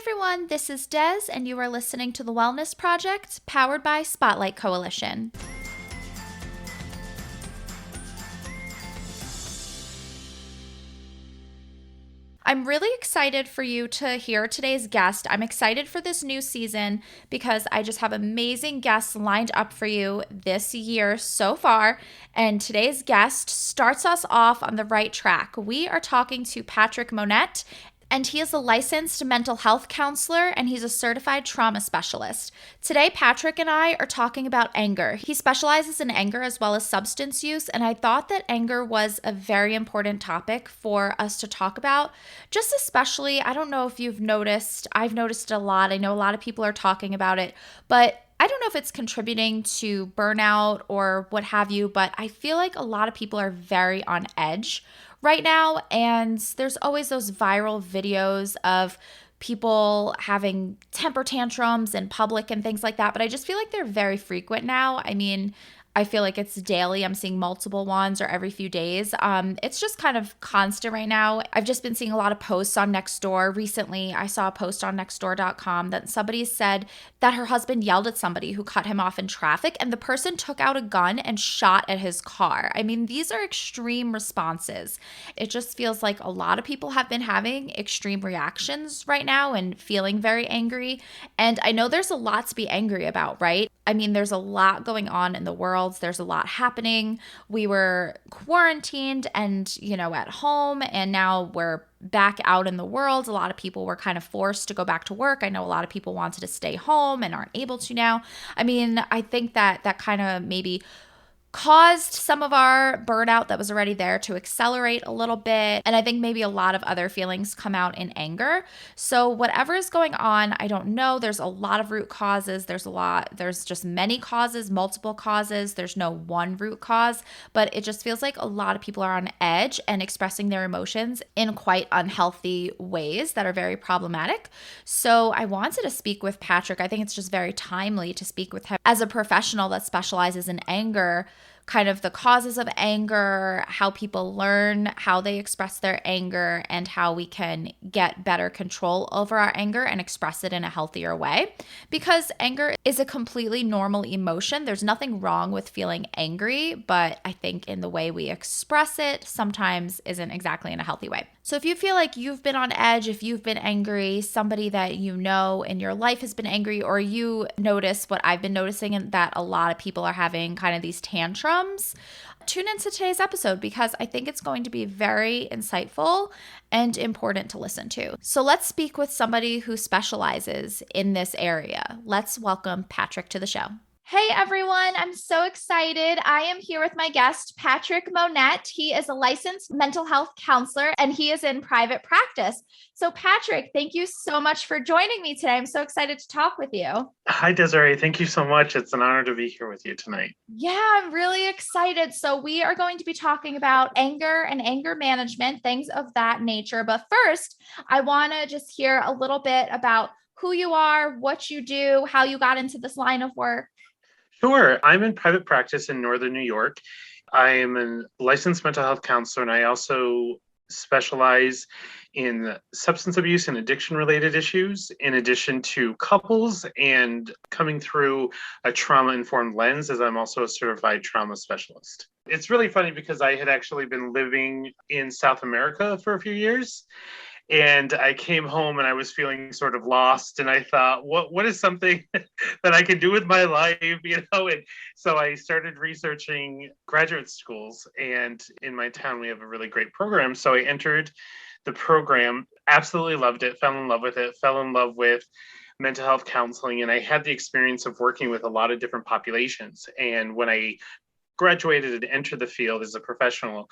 everyone, this is Des, and you are listening to The Wellness Project, powered by Spotlight Coalition. I'm really excited for you to hear today's guest. I'm excited for this new season because I just have amazing guests lined up for you this year so far. And today's guest starts us off on the right track. We are talking to Patrick Monette, and he is a licensed mental health counselor and he's a certified trauma specialist. Today, Patrick and I are talking about anger. He specializes in anger as well as substance use, and I thought that anger was a very important topic for us to talk about. Just especially, I don't know if you've noticed, I've noticed it a lot. I know a lot of people are talking about it, but I don't know if it's contributing to burnout or what have you, but I feel like a lot of people are very on edge right now. And there's always those viral videos of people having temper tantrums in public and things like that. But I just feel like they're very frequent now. I mean, I feel like it's daily. I'm seeing multiple ones or every few days. It's just kind of constant right now. I've just been seeing a lot of posts on Nextdoor. Recently, I saw a post on nextdoor.com that somebody said that her husband yelled at somebody who cut him off in traffic, and the person took out a gun and shot at his car. I mean, these are extreme responses. It just feels like a lot of people have been having extreme reactions right now and feeling very angry. And I know there's a lot to be angry about, right? I mean, there's a lot going on in the world. There's a lot happening. We were quarantined and, at home, and now we're back out in the world. A lot of people were kind of forced to go back to work. I know a lot of people wanted to stay home and aren't able to now. I mean, I think that kind of maybe caused some of our burnout that was already there to accelerate a little bit. And I think maybe a lot of other feelings come out in anger. So whatever is going on, I don't know. There's a lot of root causes. There's just many causes, multiple causes. There's no one root cause, but it just feels like a lot of people are on edge and expressing their emotions in quite unhealthy ways that are very problematic. So I wanted to speak with Patrick. I think it's just very timely to speak with him as a professional that specializes in anger, kind of the causes of anger, how people learn how they express their anger, and how we can get better control over our anger and express it in a healthier way. Because anger is a completely normal emotion. There's nothing wrong with feeling angry, but I think in the way we express it sometimes isn't exactly in a healthy way. So if you feel like you've been on edge, if you've been angry, somebody that you know in your life has been angry, or you notice what I've been noticing, and that a lot of people are having kind of these tantrums, tune into today's episode because I think it's going to be very insightful and important to listen to. So let's speak with somebody who specializes in this area. Let's welcome Patrick to the show. Hey everyone, I'm so excited. I am here with my guest, Patrick Monette. He is a licensed mental health counselor and he is in private practice. So Patrick, thank you so much for joining me today. I'm so excited to talk with you. Hi, Desiree. Thank you so much. It's an honor to be here with you tonight. Yeah, I'm really excited. So we are going to be talking about anger and anger management, things of that nature. But first, I want to just hear a little bit about who you are, what you do, how you got into this line of work. Sure. I'm in private practice in Northern New York. I am a licensed mental health counselor, and I also specialize in substance abuse and addiction related issues, in addition to couples and coming through a trauma informed lens, as I'm also a certified trauma specialist. It's really funny because I had actually been living in South America for a few years. And I came home and I was feeling sort of lost. And I thought, what is something that I can do with my life, And so I started researching graduate schools. And in my town, we have a really great program. So I entered the program, absolutely loved it, fell in love with it, fell in love with mental health counseling. And I had the experience of working with a lot of different populations. And when I graduated and entered the field as a professional,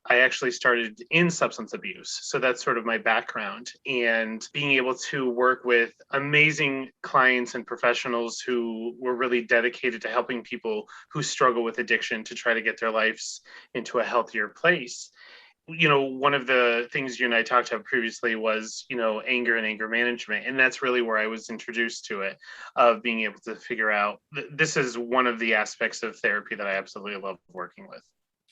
I actually started in substance abuse. So that's sort of my background. And being able to work with amazing clients and professionals who were really dedicated to helping people who struggle with addiction to try to get their lives into a healthier place. One of the things you and I talked about previously was, anger and anger management. And that's really where I was introduced to it, of being able to figure out this is one of the aspects of therapy that I absolutely love working with.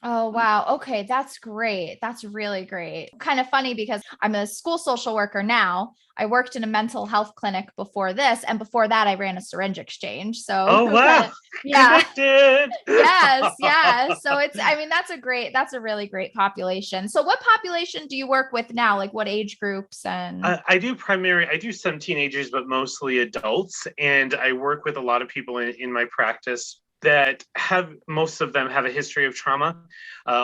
Oh, wow. Okay, that's great. That's really great. Kind of funny because I'm a school social worker now. I worked in a mental health clinic before this, and before that, I ran a syringe exchange. So, Oh kind wow, of, yeah. connected. Yes, yes. So I mean, that's a really great population. So what population do you work with now? Like what age groups and I do some teenagers, but mostly adults. And I work with a lot of people in my practice that have, most of them have a history of trauma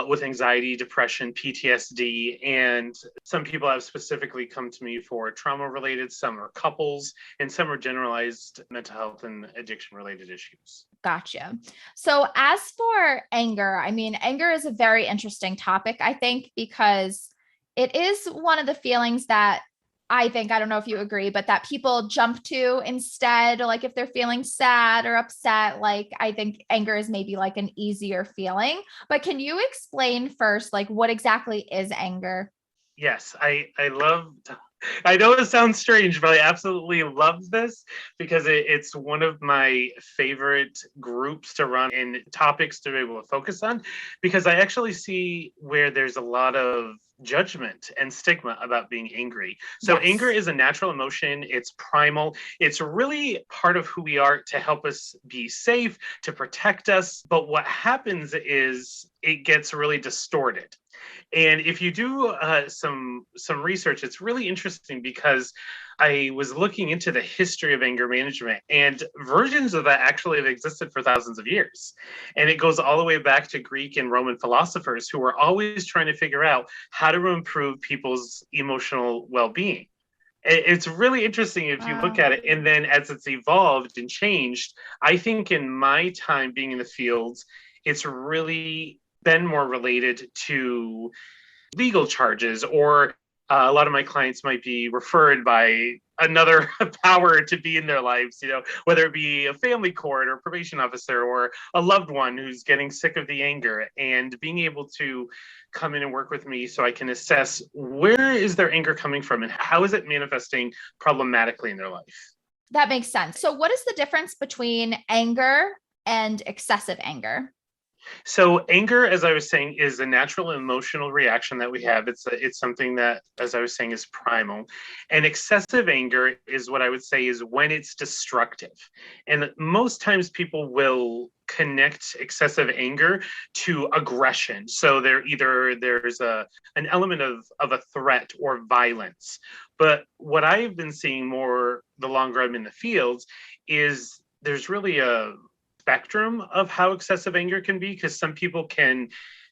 with anxiety, depression, PTSD. And some people have specifically come to me for trauma related, some are couples, and some are generalized mental health and addiction related issues. gotcha. So as for anger, I mean, anger is a very interesting topic, I think, because it is one of the feelings that I think, I don't know if you agree, but that people jump to instead, like if they're feeling sad or upset, like I think anger is maybe like an easier feeling. But can you explain first, like what exactly is anger? Yes, I love. I know it sounds strange, but I absolutely love this because it's one of my favorite groups to run and topics to be able to focus on. Because I actually see where there's a lot of judgment and stigma about being angry. So anger Yes. is a natural emotion. It's primal. It's really part of who we are to help us be safe, to protect us. But what happens is it gets really distorted. And if you do some research, it's really interesting because I was looking into the history of anger management, and versions of that actually have existed for thousands of years. And it goes all the way back to Greek and Roman philosophers who were always trying to figure out how to improve people's emotional well-being. It's really interesting if you look Wow. at it. And then as it's evolved and changed, I think in my time being in the fields, it's really been more related to legal charges, or a lot of my clients might be referred by another power to be in their lives, whether it be a family court or probation officer or a loved one who's getting sick of the anger, and being able to come in and work with me so I can assess where is their anger coming from and how is it manifesting problematically in their life. That makes sense. So what is the difference between anger and excessive anger? So anger, as I was saying, is a natural emotional reaction that we have. It's something that, as I was saying, is primal. And excessive anger is what I would say is when it's destructive. And most times people will connect excessive anger to aggression. So there's an element of a threat or violence. But what I've been seeing more the longer I'm in the fields is there's really a spectrum of how excessive anger can be, because some people can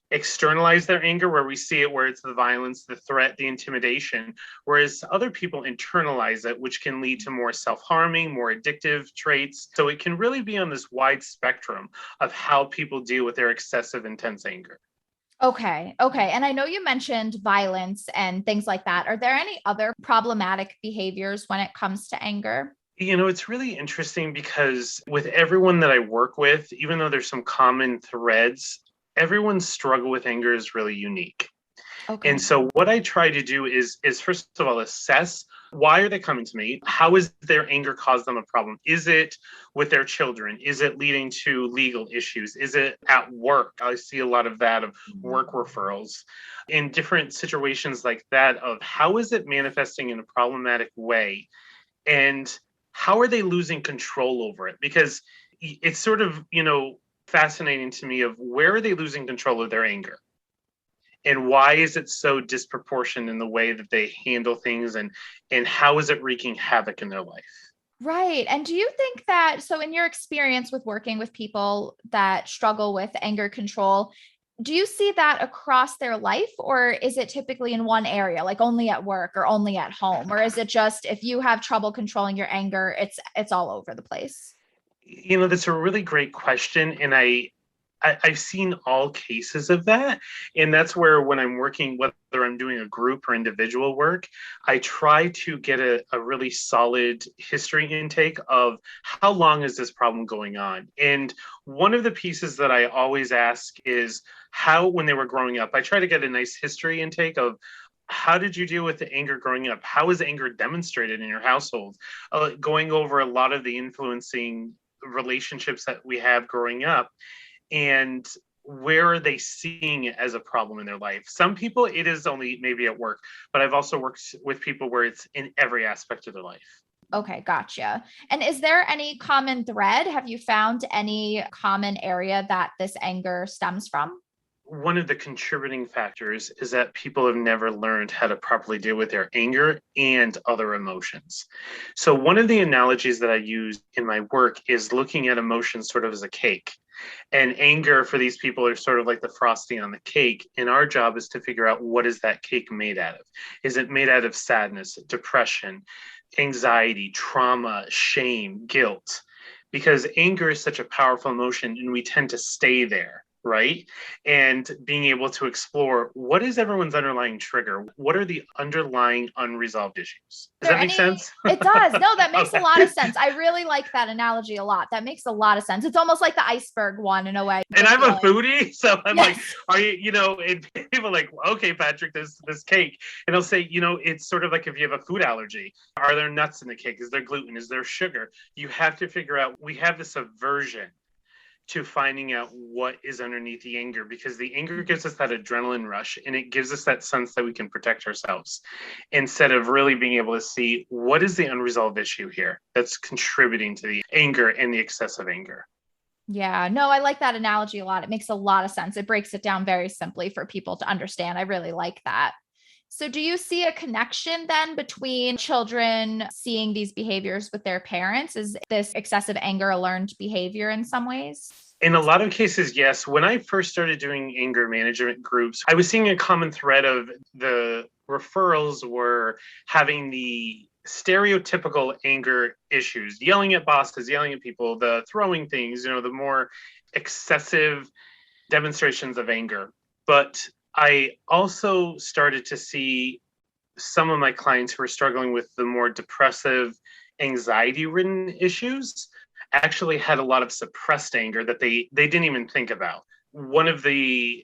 externalize their anger where we see it, where it's the violence, the threat, the intimidation, whereas other people internalize it, which can lead to more self-harming, more addictive traits. So it can really be on this wide spectrum of how people deal with their excessive intense anger. Okay. Okay. And I know you mentioned violence and things like that. Are there any other problematic behaviors when it comes to anger? It's really interesting because with everyone that I work with, even though there's some common threads, everyone's struggle with anger is really unique. And Okay. so what I try to do is first of all assess, why are they coming to me? How is their anger caused them a problem? Is it with their children? Is it leading to legal issues? Is it at work? I see a lot of that, of work referrals in different situations like that, of how is it manifesting in a problematic way, and how are they losing control over it? Because it's sort of, fascinating to me of where are they losing control of their anger, and why is it so disproportionate in the way that they handle things, and how is it wreaking havoc in their life. Right. And do you think that, so in your experience with working with people that struggle with anger control, do you see that across their life, or is it typically in one area, like only at work or only at home? Or is it just if you have trouble controlling your anger, it's all over the place? That's a really great question, and I've seen all cases of that. And that's where, when I'm working, whether I'm doing a group or individual work, I try to get a really solid history intake of how long is this problem going on. And one of the pieces that I always ask is how, when they were growing up, I try to get a nice history intake of how did you deal with the anger growing up? How is anger demonstrated in your household? Going over a lot of the influencing relationships that we have growing up, and where are they seeing it as a problem in their life? Some people, it is only maybe at work, but I've also worked with people where it's in every aspect of their life. Okay, gotcha. And is there any common thread? Have you found any common area that this anger stems from? One of the contributing factors is that people have never learned how to properly deal with their anger and other emotions. So, one of the analogies that I use in my work is looking at emotions sort of as a cake. And anger for these people are sort of like the frosting on the cake. And our job is to figure out, what is that cake made out of? Is it made out of sadness, depression, anxiety, trauma, shame, guilt? Because anger is such a powerful emotion and we tend to stay there, right? And being able to explore, what is everyone's underlying trigger? What are the underlying unresolved issues? Does There that make any sense? It does. No, that makes a Okay. lot of sense. I really like that analogy a lot. That makes a lot of sense. It's almost like the iceberg one in a way. And The I'm a feeling. foodie, so I'm like, Yes. are you, and people are like, okay, Patrick, this cake, and I'll say, it's sort of like if you have a food allergy, are there nuts in the cake? Is there gluten? Is there sugar? You have to figure out. We have this aversion to finding out what is underneath the anger, because the anger gives us that adrenaline rush and it gives us that sense that we can protect ourselves instead of really being able to see what is the unresolved issue here that's contributing to the anger and the excessive anger. Yeah, no, I like that analogy a lot. It makes a lot of sense. It breaks it down very simply for people to understand. I really like that. So, do you see a connection then between children seeing these behaviors with their parents? Is this excessive anger a learned behavior in some ways? In a lot of cases, yes. When I first started doing anger management groups, I was seeing a common thread of the referrals were having the stereotypical anger issues, yelling at bosses, yelling at people, the throwing things, the more excessive demonstrations of anger. But I also started to see some of my clients who are struggling with the more depressive, anxiety ridden issues actually had a lot of suppressed anger that they didn't even think about. One of the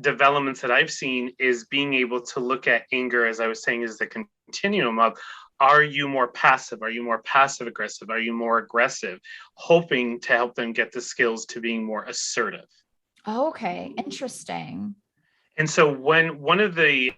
developments that I've seen is being able to look at anger, as I was saying, is the continuum of, are you more passive? Are you more passive aggressive? Are you more aggressive? Hoping to help them get the skills to being more assertive. Okay, interesting. And so when one of the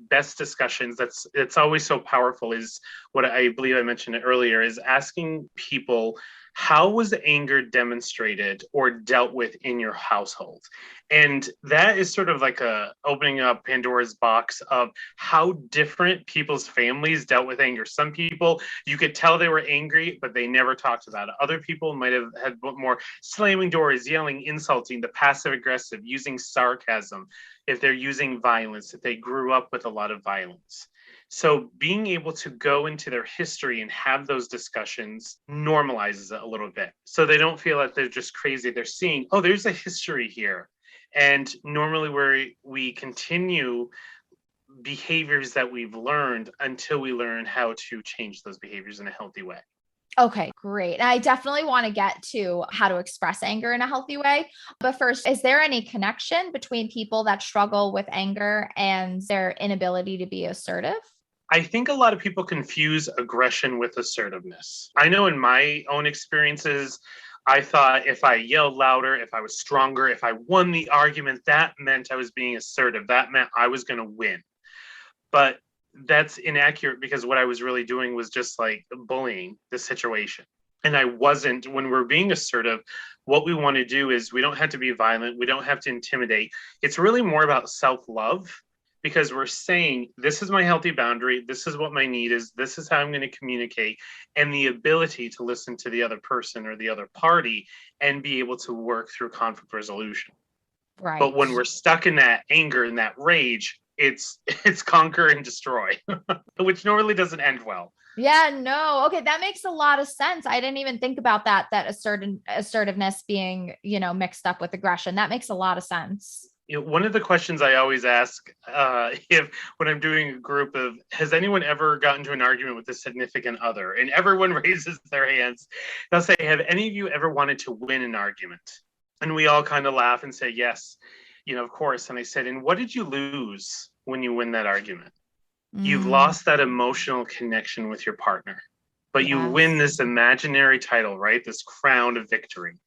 best discussions that's always so powerful is what I believe I mentioned it earlier, is asking people, how was anger demonstrated or dealt with in your household? And that is sort of like a opening up Pandora's box of how different people's families dealt with anger. Some people, you could tell they were angry, but they never talked about it. Other people might have had more slamming doors, yelling, insulting, the passive aggressive, using sarcasm, if they're using violence, if they grew up with a lot of violence. So being able to go into their history and have those discussions normalizes it a little bit. So they don't feel like they're just crazy. They're seeing, oh, there's a history here. And normally where we continue behaviors that we've learned until we learn how to change those behaviors in a healthy way. Okay, great. And I definitely want to get to how to express anger in a healthy way. But first, is there any connection between people that struggle with anger and their inability to be assertive? I think a lot of people confuse aggression with assertiveness. I know in my own experiences, I thought if I yelled louder, if I was stronger, if I won the argument, that meant I was being assertive. That meant I was going to win. But that's inaccurate, because what I was really doing was just like bullying the situation. And I wasn't. When we're being assertive, what we want to do is, we don't have to be violent. We don't have to intimidate. It's really more about self-love, because we're saying, this is my healthy boundary. This is what my need is. This is how I'm going to communicate, and the ability to listen to the other person or the other party and be able to work through conflict resolution. But Right. when we're stuck in that anger and that rage, it's conquer and destroy, which normally doesn't end well. Yeah, no. Okay, that makes a lot of sense. I didn't even think about that assertiveness being, mixed up with aggression. That makes a lot of sense. One of the questions I always ask, if when I'm doing a group of, has anyone ever gotten to an argument with a significant other? And everyone raises their hands. They'll say, have any of you ever wanted to win an argument? And we all kind of laugh and say, yes, of course. And I said, and what did you lose when you win that argument? You've Mm, lost that emotional connection with your partner, but you win yes. this imaginary title, right? This crown of victory.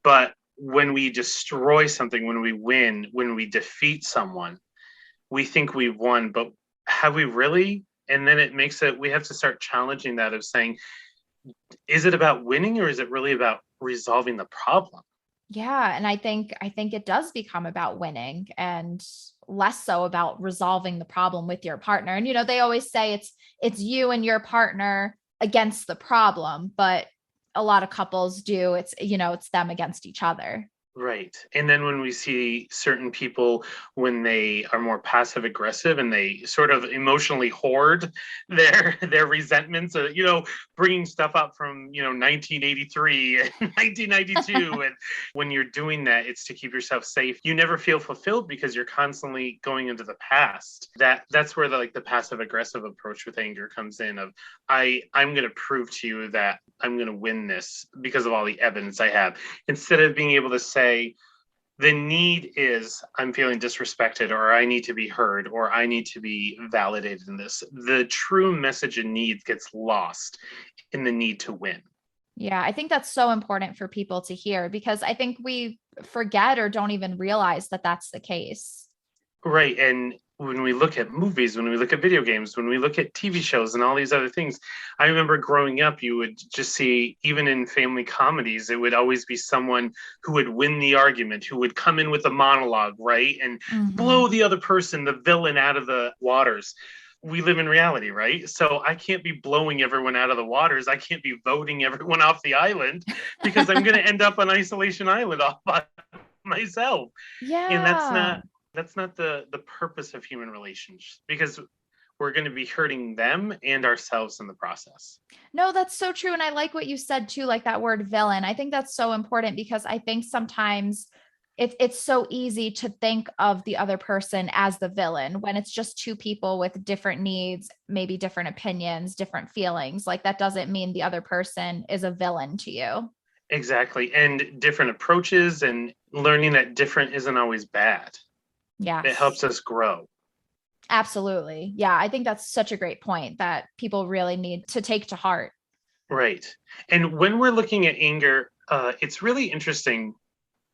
But when we destroy something, when we win, when we defeat someone, we think we've won, but have we really? And then it makes it, we have to start challenging that of saying, is it about winning or is it really about resolving the problem? Yeah, and I think it does become about winning and less so about resolving the problem with your partner. And they always say it's you and your partner against the problem, but a lot of couples do it's them against each other. Right. And then when we see certain people, when they are more passive aggressive and they sort of emotionally hoard their resentments, bringing stuff up from, 1983 and 1992. And when you're doing that, it's to keep yourself safe. You never feel fulfilled because you're constantly going into the past. That's where the passive aggressive approach with anger comes in of I'm going to prove to you that I'm going to win this because of all the evidence I have, instead of being able to say, the need is I'm feeling disrespected, or I need to be heard, or I need to be validated in this. The true message and need gets lost in the need to win. Yeah, I think that's so important for people to hear because I think we forget or don't even realize that that's the case. Right. And when we look at movies, when we look at video games, when we look at TV shows and all these other things, I remember growing up, you would just see, even in family comedies, it would always be someone who would win the argument, who would come in with a monologue, right? And Mhm. blow the other person, the villain, out of the waters. We live in reality, right? So I can't be blowing everyone out of the waters. I can't be voting everyone off the island because I'm going to end up on Isolation Island all by myself. And that's Yeah. not the purpose of human relations, because we're going to be hurting them and ourselves in the process. No, that's so true. And I like what you said too, like that word villain. I think that's so important because I think sometimes it's so easy to think of the other person as the villain when it's just two people with different needs, maybe different opinions, different feelings. Like that doesn't mean the other person is a villain to you. Exactly. And different approaches, and learning that different isn't always bad. It Yes. helps us grow. Absolutely. Yeah, I think that's such a great point that people really need to take to heart. Right. And when we're looking at anger, it's really interesting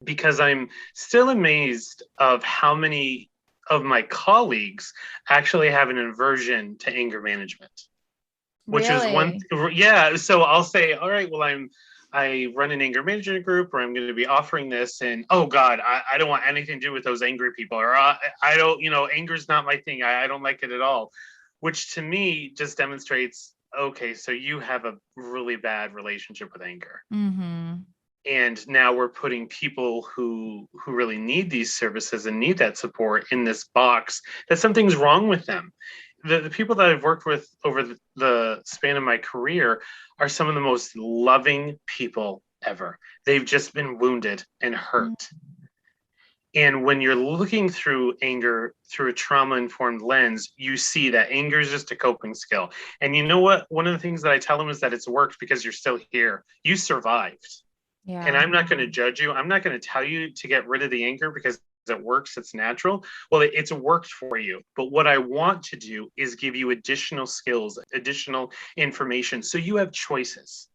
because I'm still amazed of how many of my colleagues actually have an aversion to anger management. Which is one, Really? yeah. So I'll say, all right, well, I run an anger management group, or I'm going to be offering this, and oh God, I don't want anything to do with those angry people, or I don't, anger's not my thing. I don't like it at all, which to me just demonstrates, okay, so you have a really bad relationship with anger. Mhm. And now we're putting people who really need these services and need that support in this box that something's wrong with them. The people that I've worked with over the span of my career are some of the most loving people ever. They've just been wounded and Mm. hurt. And when you're looking through anger through a trauma informed lens, you see that anger is just a coping skill. And you know what? One of the things that I tell them is that it's worked because you're still here. You survived, and Yeah. I'm not going to judge you. I'm not going to tell you to get rid of the anger because it works, it's natural. Well, it's worked for you. But what I want to do is give you additional skills, additional information, so you have choices.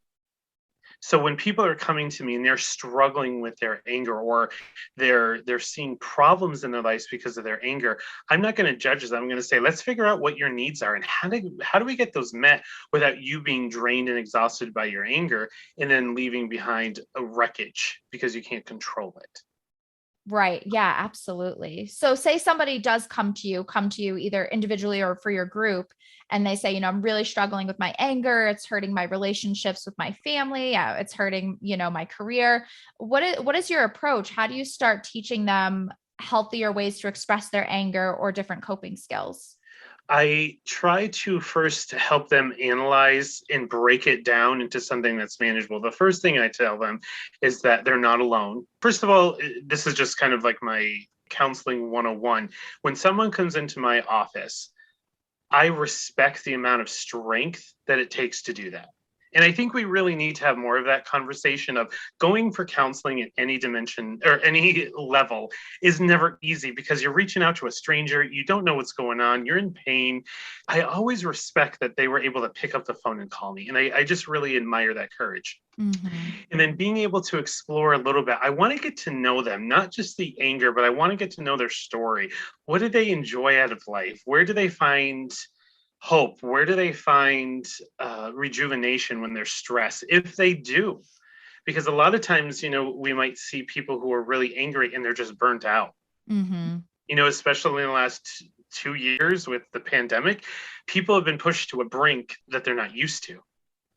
So when people are coming to me and they're struggling with their anger, or they're seeing problems in their lives because of their anger, I'm not going to judge them. I'm going to say, let's figure out what your needs are and how do we get those met without you being drained and exhausted by your anger and then leaving behind a wreckage because you can't control it. Right. Yeah, absolutely. So say somebody does come to you either individually or for your group, and they say, I'm really struggling with my anger. It's hurting my relationships with my family. It's hurting, my career. What is your approach? How do you start teaching them healthier ways to express their anger or different coping skills? I try to first help them analyze and break it down into something that's manageable. The first thing I tell them is that they're not alone. First of all, this is just kind of like my counseling 101. When someone comes into my office, I respect the amount of strength that it takes to do that. And I think we really need to have more of that conversation of going for counseling at any dimension or any level is never easy because you're reaching out to a stranger. You don't know what's going on. You're in pain. I always respect that they were able to pick up the phone and call me. And I just really admire that courage. Mm-hmm. And then being able to explore a little bit, I want to get to know them, not just the anger, but I want to get to know their story. What do they enjoy out of life? Where do they find hope? Where do they find rejuvenation when they're stressed? If they do, because a lot of times, we might see people who are really angry and they're just burnt out. Mm-hmm. Especially in the last 2 years with the pandemic, people have been pushed to a brink that they're not used to.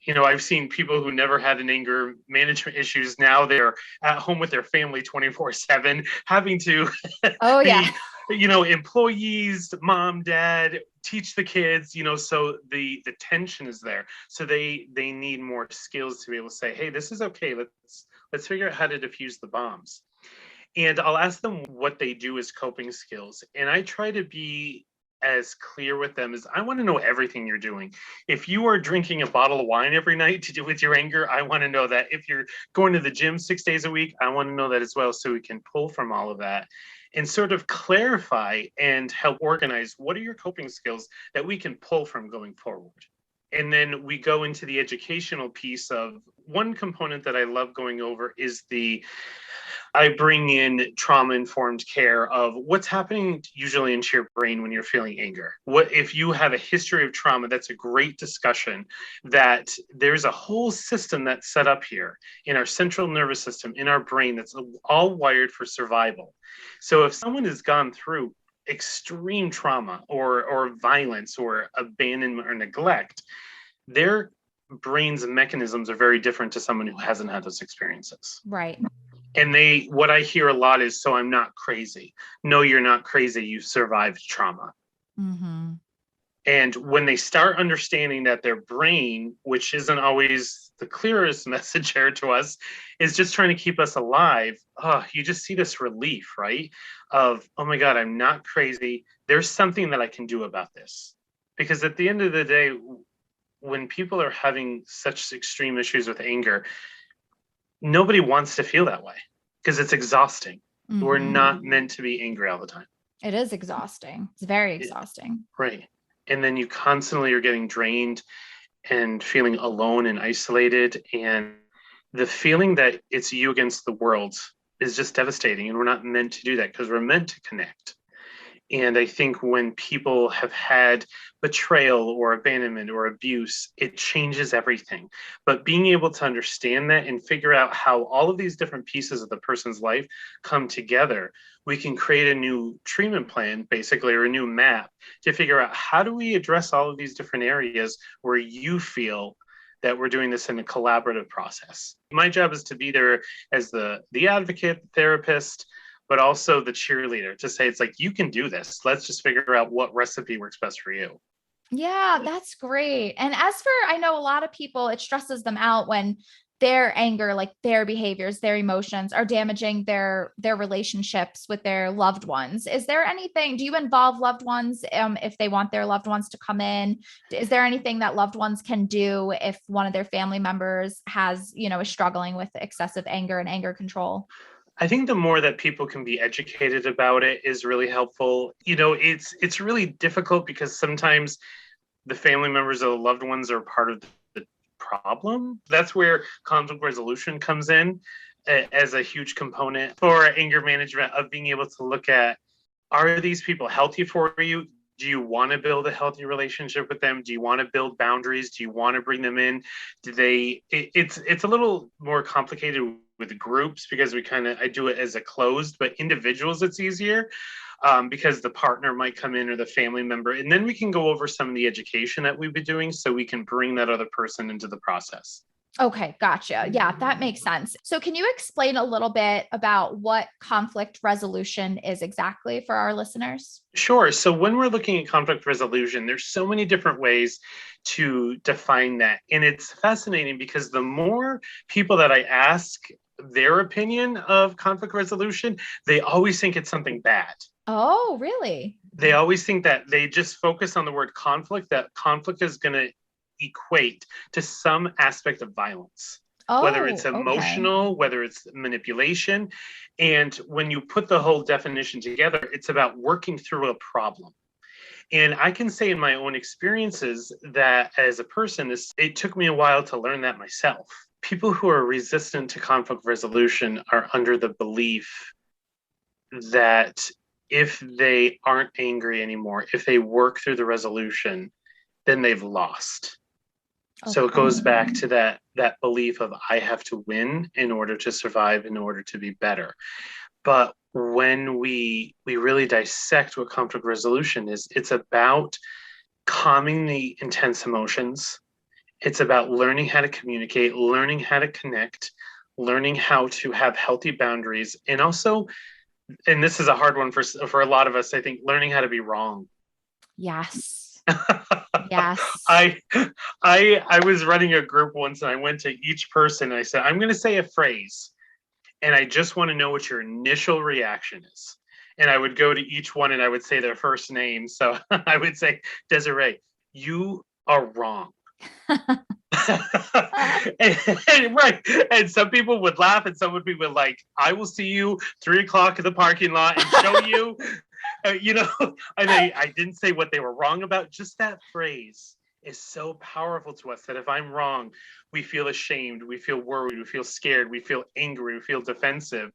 I've seen people who never had an anger management issues. Now they're at home with their family 24/7, having to Oh yeah. be, employees, mom, dad, teach the kids, so the tension is there. So they need more skills to be able to say, hey, this is okay. Let's figure out how to defuse the bombs. And I'll ask them what they do as coping skills. And I try to be as clear with them as I want to know everything you're doing. If you are drinking a bottle of wine every night to deal with your anger, I want to know that. If you're going to the gym 6 days a week, I want to know that as well, so we can pull from all of that and sort of clarify and help organize what are your coping skills that we can pull from going forward. And then we go into the educational piece of one component that I love going over is I bring in trauma-informed care of what's happening usually into your brain when you're feeling anger. What if you have a history of trauma? That's a great discussion. That there's a whole system that's set up here in our central nervous system, in our brain, that's all wired for survival. So if someone has gone through extreme trauma or violence or abandonment or neglect, their brain's mechanisms are very different to someone who hasn't had those experiences. Right. And what I hear a lot is, so I'm not crazy. No, you're not crazy. You survived trauma. Mm-hmm. And when they start understanding that their brain, which isn't always the clearest messenger to us, is just trying to keep us alive, you just see this relief, right? Of, oh my God, I'm not crazy. There's something that I can do about this. Because at the end of the day, when people are having such extreme issues with anger, nobody wants to feel that way because it's exhausting. Mm-hmm. We're not meant to be angry all the time. It is exhausting. It's very exhausting. Right. And then you constantly are getting drained and feeling alone and isolated. And the feeling that it's you against the world is just devastating. And we're not meant to do that because we're meant to connect. And I think when people have had betrayal or abandonment or abuse, it changes everything. But being able to understand that and figure out how all of these different pieces of the person's life come together, we can create a new treatment plan, basically, or a new map to figure out how do we address all of these different areas where you feel that we're doing this in a collaborative process. My job is to be there as the advocate, therapist, but also the cheerleader to say, it's like, you can do this. Let's just figure out what recipe works best for you. Yeah, that's great. And as for, I know a lot of people, it stresses them out when their anger, like their behaviors, their emotions are damaging their relationships with their loved ones. Is there anything, do you involve loved ones if they want their loved ones to come in? Is there anything that loved ones can do if one of their family members has, is struggling with excessive anger and anger control? I think the more that people can be educated about it is really helpful. It's really difficult because sometimes the family members of the loved ones are part of the problem. That's where conflict resolution comes in as a huge component for anger management, of being able to look at, are these people healthy for you? Do you want to build a healthy relationship with them? Do you want to build boundaries? Do you want to bring them in? It's a little more complicated with groups because I do it as a closed, but individuals it's easier because the partner might come in or the family member, and then we can go over some of the education that we've been doing so we can bring that other person into the process. Okay, gotcha. Yeah, that makes sense. So can you explain a little bit about what conflict resolution is exactly for our listeners? Sure. So when we're looking at conflict resolution, there's so many different ways to define that. And it's fascinating because the more people that I ask their opinion of conflict resolution, they always think it's something bad. Oh, really? They always think that they just focus on the word conflict, that conflict is going to equate to some aspect of violence, whether it's Oh, okay. emotional, whether it's manipulation. And when you put the whole definition together, it's about working through a problem. And I can say in my own experiences that as a person, it took me a while to learn that myself. People who are resistant to conflict resolution are under the belief that if they aren't angry anymore, if they work through the resolution, then they've lost. So it Okay. goes back to that belief of I have to win in order to survive, in order to be better. But when we really dissect what conflict resolution is, it's about calming the intense emotions. It's about learning how to communicate, learning how to connect, learning how to have healthy boundaries, and also, and this is a hard one for a lot of us, I think, learning how to be wrong. Yes. Yes. I I was running a group once and I went to each person and I said, I'm gonna say a phrase and I just want to know what your initial reaction is. And I would go to each one and I would say their first name. So I would say, Desiree, you are wrong. Right. And some people would laugh and some would be like, I will see you 3 o'clock in the parking lot and show you, you know, and I didn't say what they were wrong about. Just that phrase is so powerful to us that if I'm wrong, we feel ashamed, we feel worried, we feel scared, we feel angry, we feel defensive.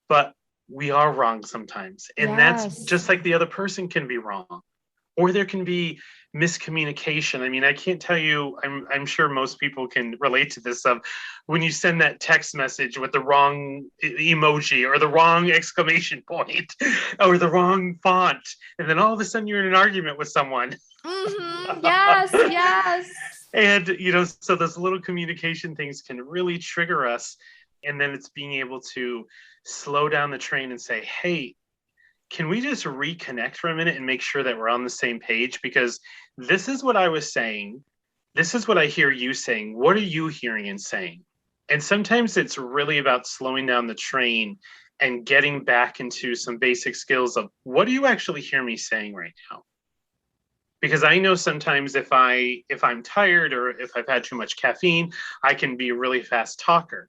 But we are wrong sometimes. And that's Yes. just like the other person can be wrong. Or there can be miscommunication. I mean, I can't tell you, I'm sure most people can relate to this of when you send that text message with the wrong emoji or the wrong exclamation point or the wrong font. And then all of a sudden you're in an argument with someone. Mm-hmm. Yes. Yes. And, so those little communication things can really trigger us. And then it's being able to slow down the train and say, hey, can we just reconnect for a minute and make sure that we're on the same page? Because this is what I was saying. This is what I hear you saying. What are you hearing and saying? And sometimes it's really about slowing down the train and getting back into some basic skills of what do you actually hear me saying right now? Because I know sometimes if I'm tired or if I've had too much caffeine, I can be a really fast talker.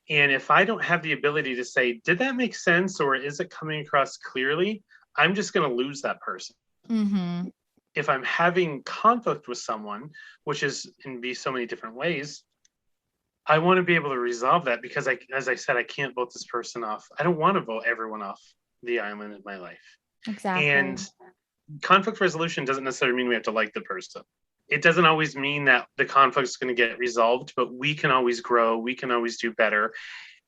And if I don't have the ability to say, did that make sense or is it coming across clearly? I'm just going to lose that person. Mm-hmm. If I'm having conflict with someone, which is can be so many different ways, I want to be able to resolve that because as I said, I can't vote this person off. I don't want to vote everyone off the island in my life. And Exactly. conflict resolution doesn't necessarily mean we have to like the person. It doesn't always mean that the conflict is going to get resolved, but we can always grow. We can always do better.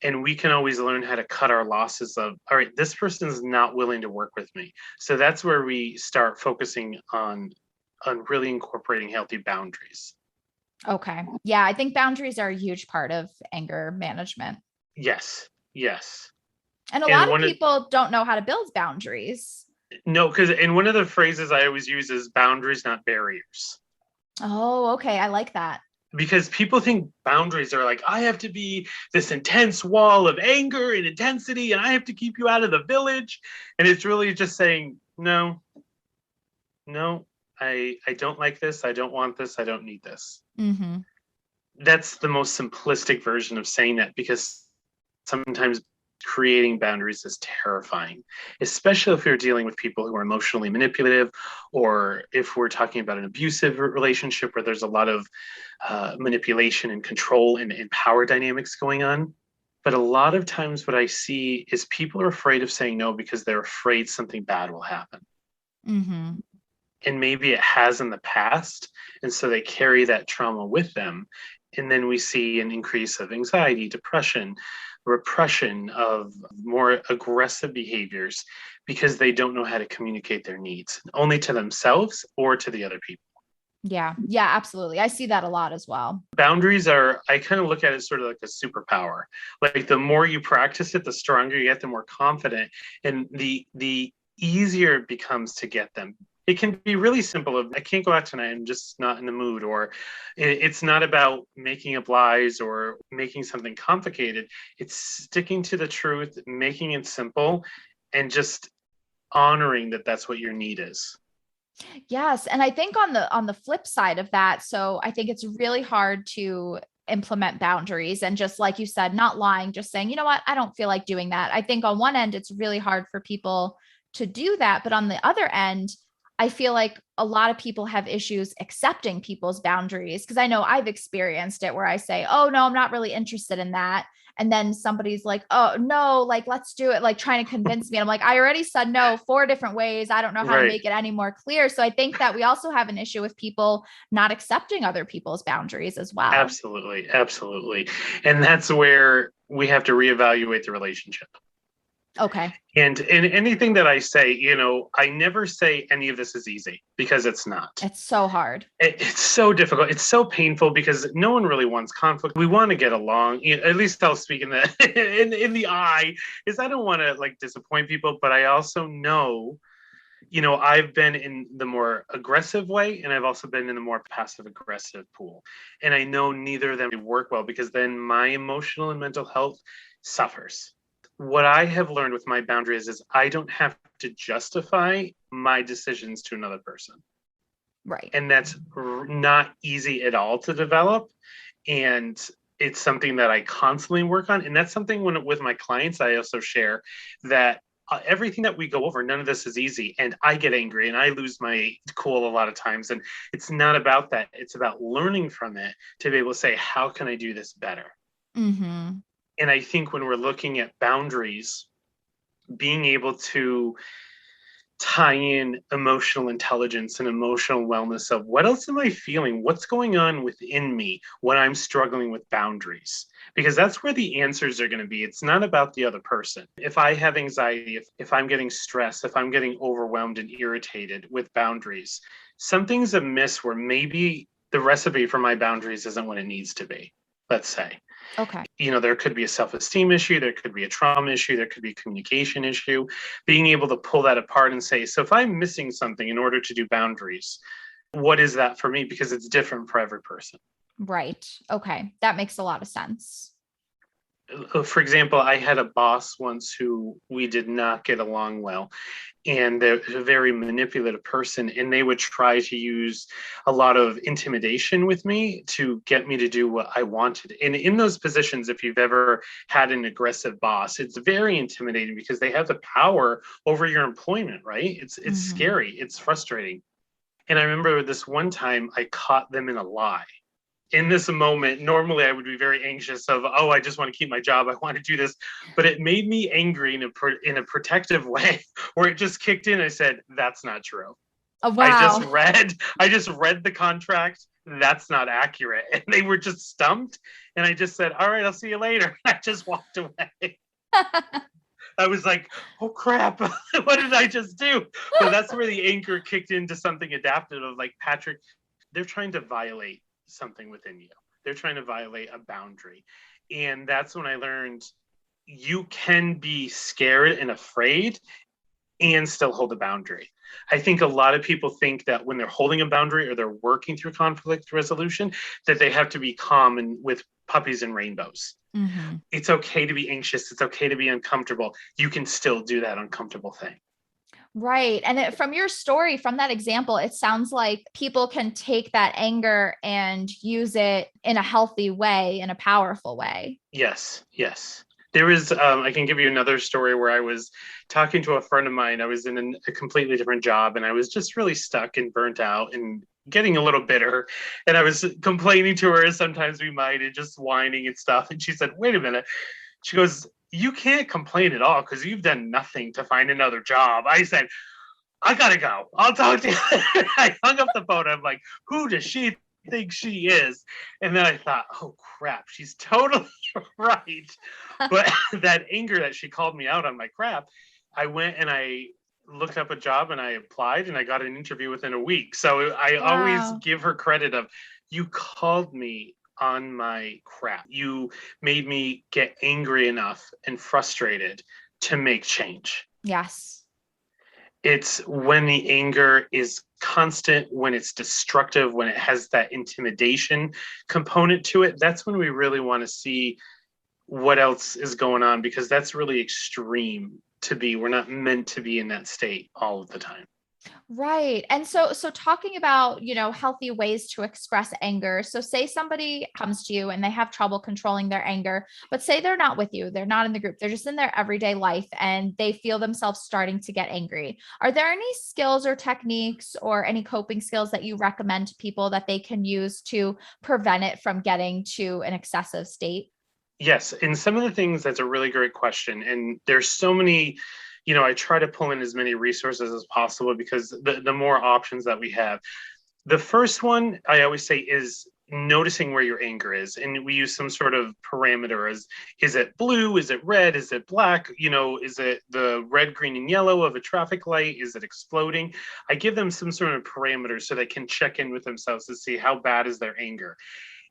And we can always learn how to cut our losses of, all right, this person is not willing to work with me. So that's where we start focusing on really incorporating healthy boundaries. Okay. Yeah, I think boundaries are a huge part of anger management. Yes. Yes. And a lot And of people don't know how to build boundaries. no, because and one of the phrases I always use is boundaries, not barriers. Oh, okay. I like that. Because people think boundaries are like, I have to be this intense wall of anger and intensity, and I have to keep you out of the village. And it's really just saying, no, no, I don't like this. I don't want this. I don't need this. Mm-hmm. That's the most simplistic version of saying that because sometimes creating boundaries is terrifying, especially if you're dealing with people who are emotionally manipulative, or if we're talking about an abusive relationship where there's a lot of manipulation and control and power dynamics going on. But a lot of times, what I see is people are afraid of saying no because they're afraid something bad will happen. Mm-hmm. And maybe it has in the past. And so they carry that trauma with them. And then we see an increase of anxiety, depression, repression of more aggressive behaviors because they don't know how to communicate their needs, only to themselves or to the other people. Yeah. Yeah, absolutely. I see that a lot as well. Boundaries are, I kind of look at it sort of like a superpower. Like the more you practice it, the stronger you get, the more confident, and the easier it becomes to get them. It can be really simple. I can't go out tonight. I'm just not in the mood. Or it's not about making up lies or making something complicated. It's sticking to the truth, making it simple, and just honoring that that's what your need is. Yes, and I think on the flip side of that, so I think it's really hard to implement boundaries and just like you said, not lying, just saying, you know what, I don't feel like doing that. I think on one end it's really hard for people to do that, but on the other end, I feel like a lot of people have issues accepting people's boundaries because I know I've experienced it where I say, "Oh no, I'm not really interested in that." And then somebody's like, "Oh no, like let's do it," like trying to convince me. And I'm like, I already said no 4 different ways. I don't know how to Right. make it any more clear. So I think that we also have an issue with people not accepting other people's boundaries as well. Absolutely. Absolutely. And that's where we have to reevaluate the relationship. Okay. And in anything that I say, I never say any of this is easy because it's not. It's so hard. It's so difficult. It's so painful because no one really wants conflict. We want to get along. At least I'll speak in the in the eye is I don't want to like disappoint people, but I also know, I've been in the more aggressive way and I've also been in the more passive aggressive pool. And I know neither of them work well because then my emotional and mental health suffers. What I have learned with my boundaries is I don't have to justify my decisions to another person. Right. And that's not easy at all to develop. And it's something that I constantly work on. And that's something with my clients, I also share that everything that we go over, none of this is easy. And I get angry and I lose my cool a lot of times. And it's not about that. It's about learning from it to be able to say, how can I do this better? Mm-hmm. And I think when we're looking at boundaries, being able to tie in emotional intelligence and emotional wellness of what else am I feeling? What's going on within me when I'm struggling with boundaries? Because that's where the answers are going to be. It's not about the other person. If I have anxiety, if I'm getting stressed, if I'm getting overwhelmed and irritated with boundaries, something's amiss where maybe the recipe for my boundaries isn't what it needs to be, let's say. Okay. There could be a self-esteem issue, there could be a trauma issue, there could be a communication issue. Being able to pull that apart and say, so if I'm missing something in order to do boundaries, what is that for me? Because it's different for every person. Right. Okay. That makes a lot of sense. For example, I had a boss once who we did not get along well, and they're a very manipulative person, and they would try to use a lot of intimidation with me to get me to do what I wanted. And in those positions, if you've ever had an aggressive boss, it's very intimidating because they have the power over your employment, right? It's Mm-hmm. scary, it's frustrating. And I remember this one time I caught them in a lie. In this moment, normally I would be very anxious of, oh, I just want to keep my job. I want to do this. But it made me angry in a protective way where it just kicked in. I said, that's not true. Oh, I just wow. read, I just read the contract. That's not accurate. And they were just stumped. And I just said, all right, I'll see you later. I just walked away. I was like, oh crap, what did I just do? But that's where the anger kicked into something adaptive of like, Patrick, they're trying to violate something within you. They're trying to violate a boundary. And that's when I learned you can be scared and afraid and still hold a boundary. I think a lot of people think that when they're holding a boundary or they're working through conflict resolution, that they have to be calm and with puppies and rainbows. Mm-hmm. It's okay to be anxious. It's okay to be uncomfortable. You can still do that uncomfortable thing. Right. And from your story, from that example, it sounds like people can take that anger and use it in a healthy way, in a powerful way. Yes, yes. There is, I can give you another story where I was talking to a friend of mine. I was in a completely different job and I was just really stuck and burnt out and getting a little bitter. And I was complaining to her as sometimes we might and just whining and stuff. And she said, wait a minute. She goes, you can't complain at all because you've done nothing to find another job. I said, I gotta go. I'll talk to you. I hung up the phone. I'm like, who does she think she is? And then I thought, oh crap, she's totally right. But that anger that she called me out on my crap, I went and I looked up a job and I applied and I got an interview within a week. So I always Wow. give her credit of you called me on my crap. You made me get angry enough and frustrated to make change. Yes. It's when the anger is constant, when it's destructive, when it has that intimidation component to it. That's when we really want to see what else is going on because that's really extreme to be. We're not meant to be in that state all of the time. Right. And so talking about, healthy ways to express anger. So say somebody comes to you and they have trouble controlling their anger, but say they're not with you, they're not in the group, they're just in their everyday life and they feel themselves starting to get angry. Are there any skills or techniques or any coping skills that you recommend to people that they can use to prevent it from getting to an excessive state? Yes, and some of the things, that's a really great question. And there's so many, I try to pull in as many resources as possible because the more options that we have. The first one I always say is noticing where your anger is. And we use some sort of parameter as, is it blue? Is it red? Is it black? Is it the red, green, and yellow of a traffic light? Is it exploding? I give them some sort of parameters so they can check in with themselves to see how bad is their anger.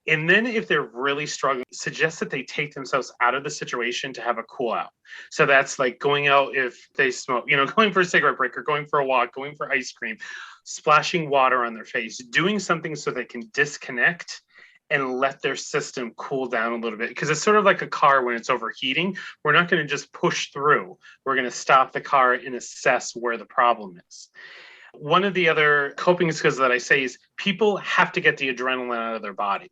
And then if they're really struggling, suggest that they take themselves out of the situation to have a cool out. So that's like going out if they smoke, going for a cigarette break or going for a walk, going for ice cream, splashing water on their face, doing something so they can disconnect and let their system cool down a little bit. Because it's sort of like a car when it's overheating. We're not going to just push through. We're going to stop the car and assess where the problem is. One of the other coping skills that I say is people have to get the adrenaline out of their body.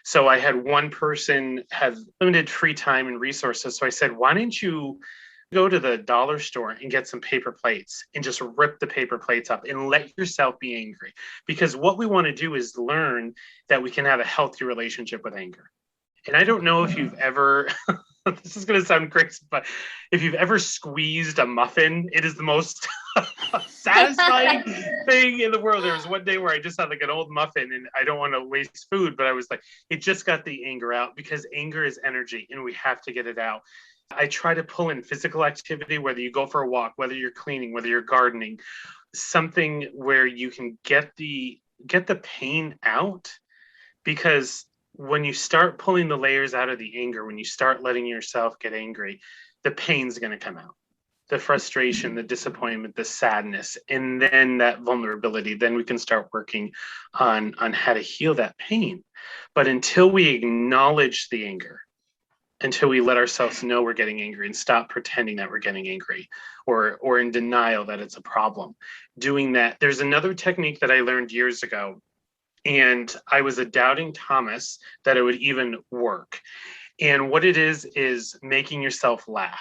So I had one person had limited free time and resources. So I said, why don't you go to the dollar store and get some paper plates and just rip the paper plates up and let yourself be angry? Because what we want to do is learn that we can have a healthy relationship with anger. And I don't know if you've ever, this is going to sound crazy, but if you've ever squeezed a muffin, it is the most satisfying thing in the world. There was one day where I just had like an old muffin and I don't want to waste food, but I was like, it just got the anger out because anger is energy and we have to get it out. I try to pull in physical activity, whether you go for a walk, whether you're cleaning, whether you're gardening, something where you can get the pain out. Because when you start pulling the layers out of the anger, when you start letting yourself get angry, the pain's going to come out, the frustration, the disappointment, the sadness, and then that vulnerability. Then we can start working on how to heal that pain. But until we acknowledge the anger, until we let ourselves know we're getting angry and stop pretending that we're getting angry or in denial that it's a problem, doing that. There's another technique that I learned years ago, and I was a doubting Thomas that it would even work. And what it is making yourself laugh.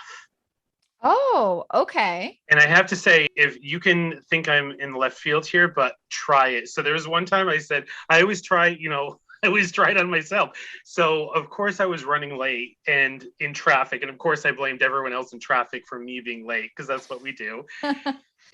Oh, okay. And I have to say, if you can think I'm in left field here, but try it. So there was one time I said, I always try, I always try it on myself. So of course I was running late and in traffic. And of course I blamed everyone else in traffic for me being late because that's what we do.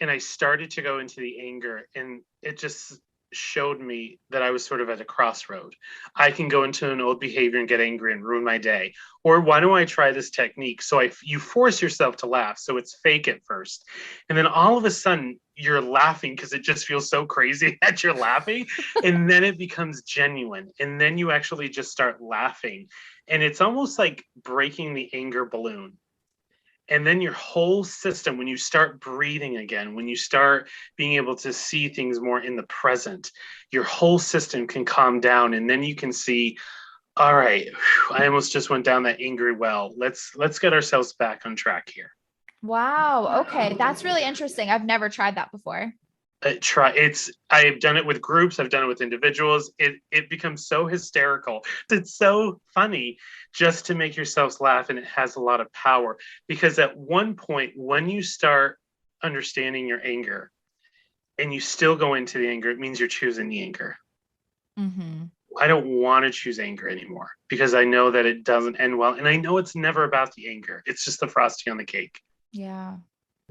And I started to go into the anger, and it just showed me that I was sort of at a crossroad. I can go into an old behavior and get angry and ruin my day. Or why don't I try this technique? So you force yourself to laugh. So it's fake at first. And then all of a sudden you're laughing because it just feels so crazy that you're laughing. And then it becomes genuine. And then you actually just start laughing. And it's almost like breaking the anger balloon. And then your whole system, when you start breathing again, when you start being able to see things more in the present, your whole system can calm down. And then you can see, all right, I almost just went down that angry well. Let's get ourselves back on track here. Wow. Okay. That's really interesting. I've never tried that before. I've done it with groups, I've done it with individuals. It becomes so hysterical. It's so funny just to make yourselves laugh, and it has a lot of power because at one point when you start understanding your anger and you still go into the anger, it means you're choosing the anger. Mm-hmm. I don't want to choose anger anymore because I know that it doesn't end well, and I know it's never about the anger. It's just the frosting on the cake. Yeah.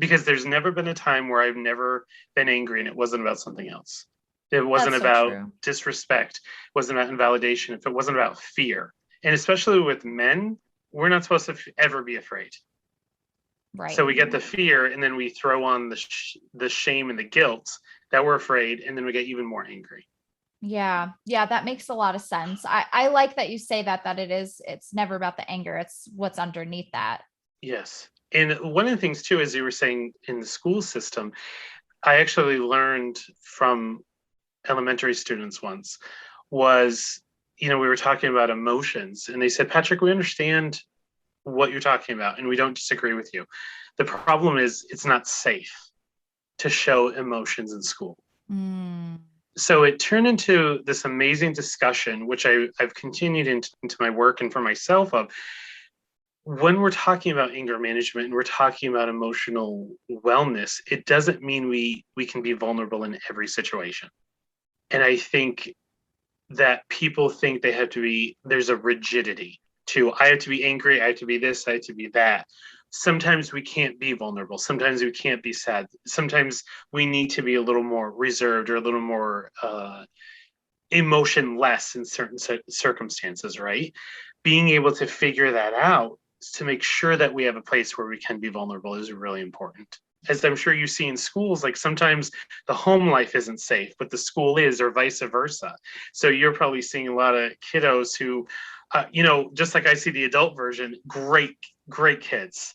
Because there's never been a time where I've never been angry and it wasn't about something else. It wasn't That's so about true. disrespect, it wasn't about invalidation, if it wasn't about fear. And especially with men, we're not supposed to ever be afraid. So Right. we get the fear, and then we throw on the shame and the guilt that we're afraid, and then we get even more angry. Yeah. Yeah. That makes a lot of sense. I like that you say that it's never about the anger. It's what's underneath that. Yes. And one of the things too, as you were saying in the school system, I actually learned from elementary students once was, we were talking about emotions, and they said, Patrick, we understand what you're talking about and we don't disagree with you. The problem is it's not safe. to show emotions in school. Mm. So it turned into this amazing discussion, which I've continued into my work and for myself of when we're talking about anger management and we're talking about emotional wellness, it doesn't mean we can be vulnerable in every situation. And I think that people think they have to be, there's a rigidity to, I have to be angry, I have to be this, I have to be that. Sometimes we can't be vulnerable. Sometimes we can't be sad. Sometimes we need to be a little more reserved or a little more emotionless in certain circumstances, right? Being able to figure that out to make sure that we have a place where we can be vulnerable is really important. As I'm sure you see in schools, like sometimes the home life isn't safe, but the school is, or vice versa. So you're probably seeing a lot of kiddos who, just like I see the adult version, great kids,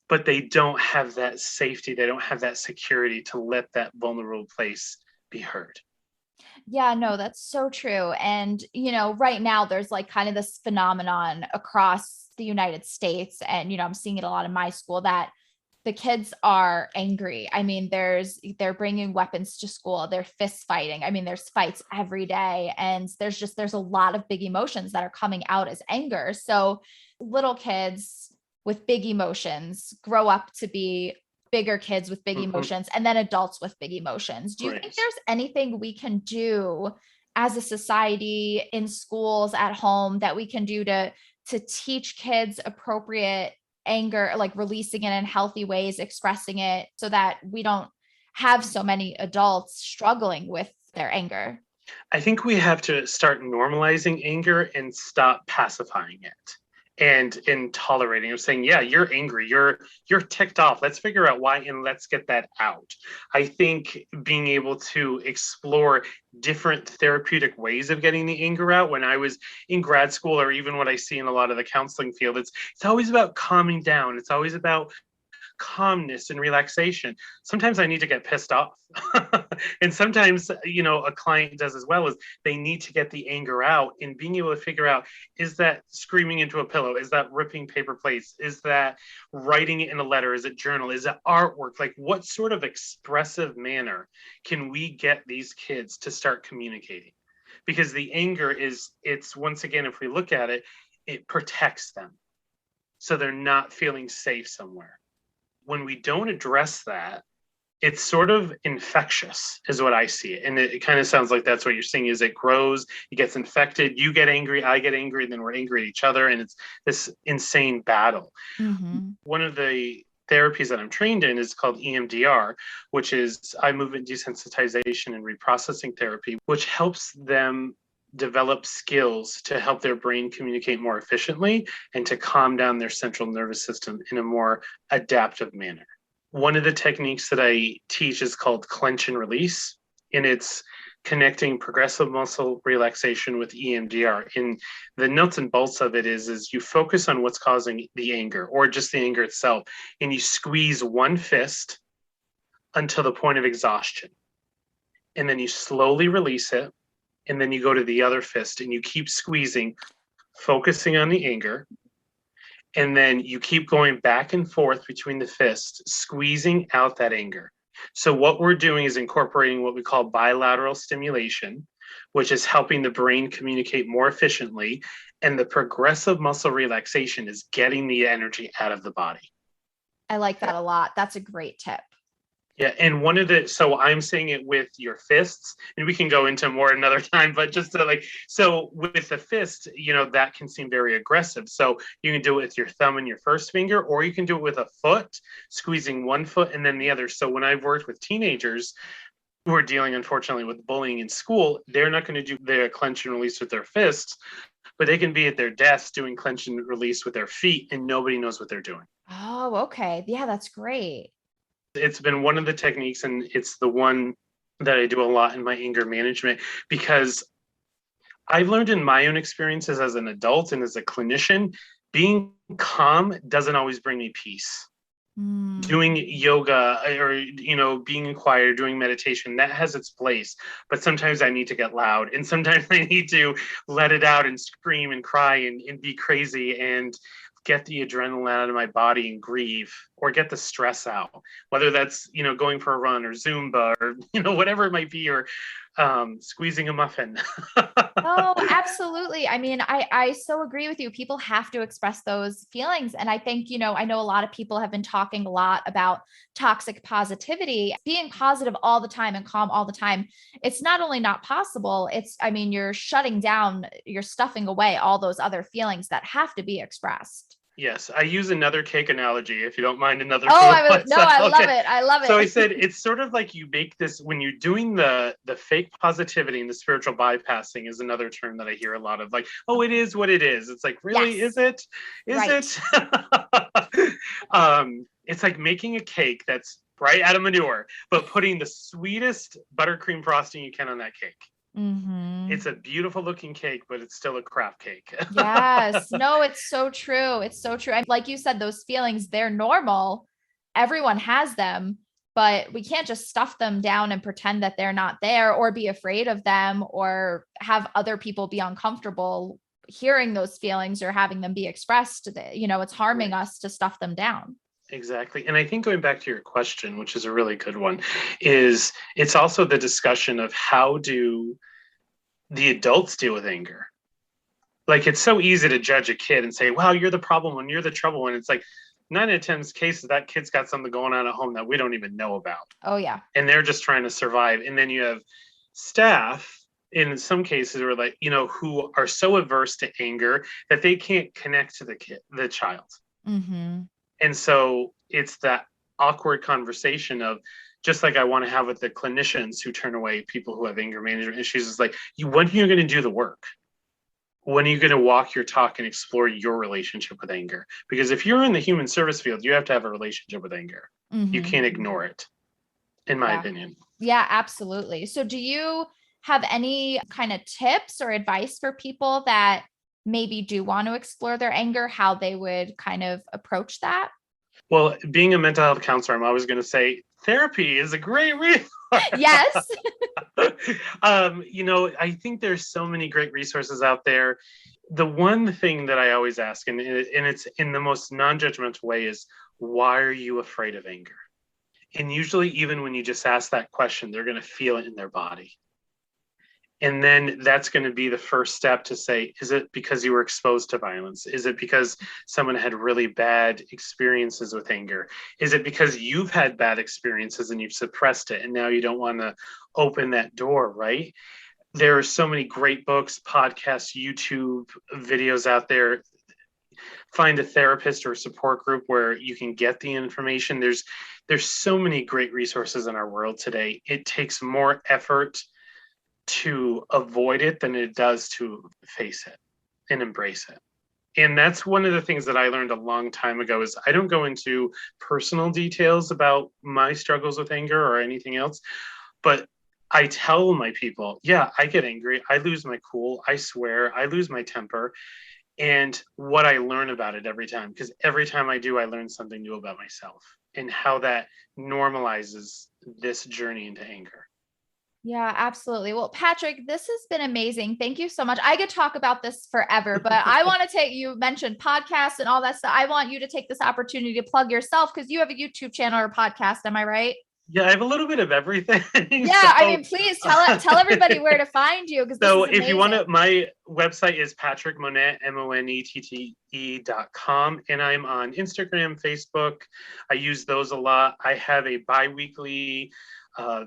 but they don't have that safety. They don't have that security to let that vulnerable place be heard. Yeah, no, that's so true. And, right now there's like kind of this phenomenon across the United States. And, I'm seeing it a lot in my school that the kids are angry. I mean, they're bringing weapons to school, they're fist fighting. I mean, there's fights every day. And there's a lot of big emotions that are coming out as anger. So little kids with big emotions grow up to be bigger kids with big Mm-hmm. emotions and then adults with big emotions. Do you think Right. there's anything we can do as a society in schools at home that we can do to teach kids appropriate anger, like releasing it in healthy ways, expressing it so that we don't have so many adults struggling with their anger? I think we have to start normalizing anger and stop pacifying it and in tolerating of saying, yeah, you're angry, you're ticked off. Let's figure out why and let's get that out. I think being able to explore different therapeutic ways of getting the anger out. When I was in grad school, or even what I see in a lot of the counseling field, it's always about calming down. It's always about calmness and relaxation. Sometimes I need to get pissed off. And sometimes, a client does as well, as they need to get the anger out, and being able to figure out, is that screaming into a pillow? Is that ripping paper plates? Is that writing it in a letter? Is it journal? Is it artwork? Like, what sort of expressive manner can we get these kids to start communicating? Because the anger it's once again, if we look at it, it protects them. So they're not feeling safe somewhere. When we don't address that, it's sort of infectious is what I see it. And it kind of sounds like that's what you're saying, is it grows, it gets infected, you get angry, I get angry, and then we're angry at each other. And it's this insane battle. Mm-hmm. One of the therapies that I'm trained in is called EMDR, which is eye movement desensitization and reprocessing therapy, which helps them develop skills to help their brain communicate more efficiently and to calm down their central nervous system in a more adaptive manner. One of the techniques that I teach is called clench and release, and it's connecting progressive muscle relaxation with EMDR. And the nuts and bolts of it is you focus on what's causing the anger or just the anger itself, and you squeeze one fist until the point of exhaustion. And then you slowly release it, and then you go to the other fist and you keep squeezing, focusing on the anger. And then you keep going back and forth between the fists, squeezing out that anger. So what we're doing is incorporating what we call bilateral stimulation, which is helping the brain communicate more efficiently. And the progressive muscle relaxation is getting the energy out of the body. I like that a lot. That's a great tip. Yeah, and so I'm saying it with your fists, and we can go into more another time, but just to so with the fist, that can seem very aggressive. So you can do it with your thumb and your first finger, or you can do it with a foot, squeezing one foot and then the other. So when I've worked with teenagers who are dealing, unfortunately, with bullying in school, they're not going to do their clench and release with their fists, but they can be at their desk doing clench and release with their feet, and nobody knows what they're doing. Oh, okay. Yeah, that's great. It's been one of the techniques, and it's the one that I do a lot in my anger management, because I've learned in my own experiences as an adult and as a clinician, being calm doesn't always bring me peace. Mm. Doing yoga or being quiet or doing meditation, that has its place, but sometimes I need to get loud, and sometimes I need to let it out and scream and cry and be crazy and get the adrenaline out of my body and grieve, or get the stress out, whether that's, going for a run or Zumba or, whatever it might be, or squeezing a muffin. Oh, absolutely. I mean, I so agree with you. People have to express those feelings. And I think, I know a lot of people have been talking a lot about toxic positivity, being positive all the time and calm all the time. It's not only not possible, I mean, you're shutting down, you're stuffing away all those other feelings that have to be expressed. Yes, I use another cake analogy, if you don't mind another. Oh, I love it. I love it. So I said it's sort of like you make this when you're doing the fake positivity, and the spiritual bypassing is another term that I hear a lot of, like, oh, it is what it is. It's like, really, Yes. is it? Is Right. it? It's like making a cake that's right out of manure, but putting the sweetest buttercream frosting you can on that cake. Mm-hmm. It's a beautiful looking cake, but it's still a crap cake. Yes. No, it's so true. It's so true. And like you said, those feelings, they're normal. Everyone has them, but we can't just stuff them down and pretend that they're not there, or be afraid of them, or have other people be uncomfortable hearing those feelings or having them be expressed. It's harming Right. us to stuff them down. Exactly. And I think going back to your question, which is a really good one, is it's also the discussion of how do the adults deal with anger? Like, it's so easy to judge a kid and say, wow, you're the problem one, you're the trouble one. It's like 9 out of 10 cases, that kid's got something going on at home that we don't even know about. Oh, yeah. And they're just trying to survive. And then you have staff in some cases who are like, who are so averse to anger that they can't connect to the child. Mm-hmm. And so it's that awkward conversation of, just like I want to have with the clinicians who turn away people who have anger management issues, is like, when are you going to do the work? When are you going to walk your talk and explore your relationship with anger? Because if you're in the human service field, you have to have a relationship with anger. You Mm-hmm. can't ignore it, in my Yeah. opinion. Yeah, absolutely. So do you have any kind of tips or advice for people that maybe do want to explore their anger, how they would kind of approach that? Well, being a mental health counselor, I'm always going to say therapy is a great resource. Yes. I think there's so many great resources out there. The one thing that I always ask, and it's in the most non-judgmental way, is, why are you afraid of anger? And usually, even when you just ask that question, they're going to feel it in their body. And then that's going to be the first step to say, is it because you were exposed to violence? Is it because someone had really bad experiences with anger? Is it because you've had bad experiences and you've suppressed it and now you don't want to open that door, right? There are so many great books, podcasts, YouTube videos out there. Find a therapist or a support group where you can get the information. There's so many great resources in our world today. It takes more effort to avoid it than it does to face it and embrace it. And that's one of the things that I learned a long time ago, is I don't go into personal details about my struggles with anger or anything else, but I tell my people, yeah, I get angry, I lose my cool, I swear, I lose my temper. And what I learn about it every time, because every time I do, I learn something new about myself and how that normalizes this journey into anger. Yeah, absolutely. Well, Patrick, this has been amazing. Thank you so much. I could talk about this forever, but I want to you mentioned podcasts and all that stuff. I want you to take this opportunity to plug yourself, because you have a YouTube channel or podcast. Am I right? Yeah, I have a little bit of everything. Yeah, I mean, please tell everybody where to find you, because so if you want to, my website is Patrick Monette, MONETTE.com, and I'm on Instagram, Facebook. I use those a lot. I have a bi-weekly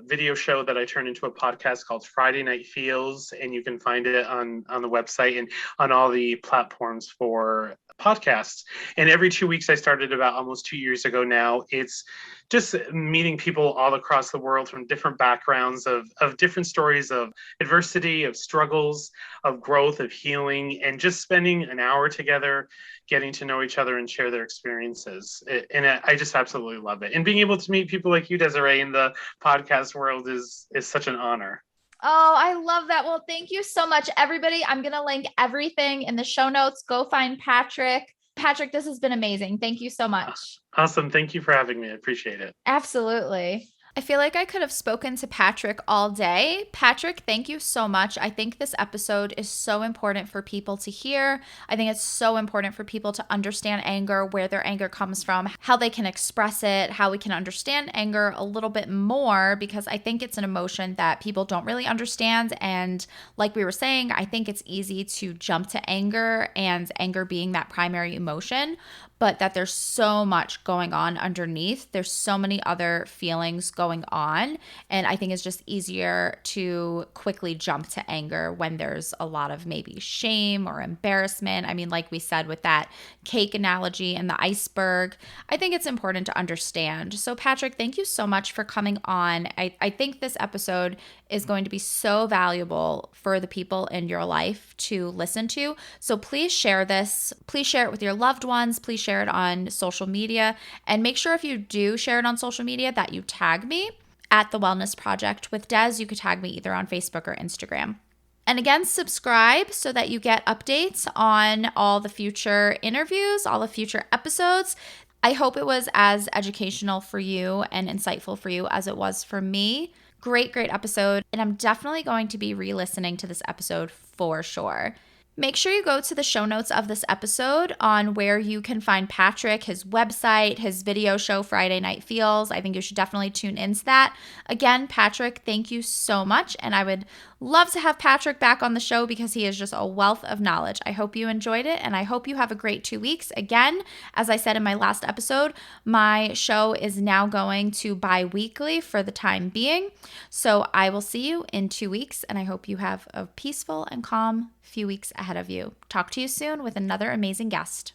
video show that I turn into a podcast called Friday Night Feels, and you can find it on the website and on all the platforms for podcasts. And every 2 weeks, I started about almost 2 years ago now. It's just meeting people all across the world from different backgrounds, of different stories of adversity, of struggles, of growth, of healing, and just spending an hour together, getting to know each other and share their experiences. And I just absolutely love it. And being able to meet people like you, Desiree, in the podcast world is such an honor. Oh, I love that. Well, thank you so much, everybody. I'm going to link everything in the show notes. Go find Patrick. Patrick, this has been amazing. Thank you so much. Awesome. Thank you for having me. I appreciate it. Absolutely. I feel like I could have spoken to Patrick all day. Patrick, thank you so much. I think this episode is so important for people to hear. I think it's so important for people to understand anger, where their anger comes from, how they can express it, how we can understand anger a little bit more, because I think it's an emotion that people don't really understand. And like we were saying, I think it's easy to jump to anger, and anger being that primary emotion, but that there's so much going on underneath. There's so many other feelings going on. And I think it's just easier to quickly jump to anger when there's a lot of maybe shame or embarrassment. I mean, like we said with that cake analogy and the iceberg, I think it's important to understand. So, Patrick, thank you so much for coming on. I think this episode is going to be so valuable for the people in your life to listen to. So please share this. Please share it with your loved ones. Please share it on social media. And make sure if you do share it on social media that you tag me at The Wellness Project with Des. You could tag me either on Facebook or Instagram. And again, subscribe so that you get updates on all the future interviews, all the future episodes. I hope it was as educational for you and insightful for you as it was for me. Great episode. And I'm definitely going to be re-listening to this episode for sure. Make sure you go to the show notes of this episode on where you can find Patrick, his website, his video show, Friday Night Feels. I think you should definitely tune into that. Again, Patrick, thank you so much. And I would love to have Patrick back on the show because he is just a wealth of knowledge. I hope you enjoyed it, and I hope you have a great 2 weeks. Again, as I said in my last episode, my show is now going to bi-weekly for the time being. So I will see you in 2 weeks, and I hope you have a peaceful and calm few weeks ahead of you. Talk to you soon with another amazing guest.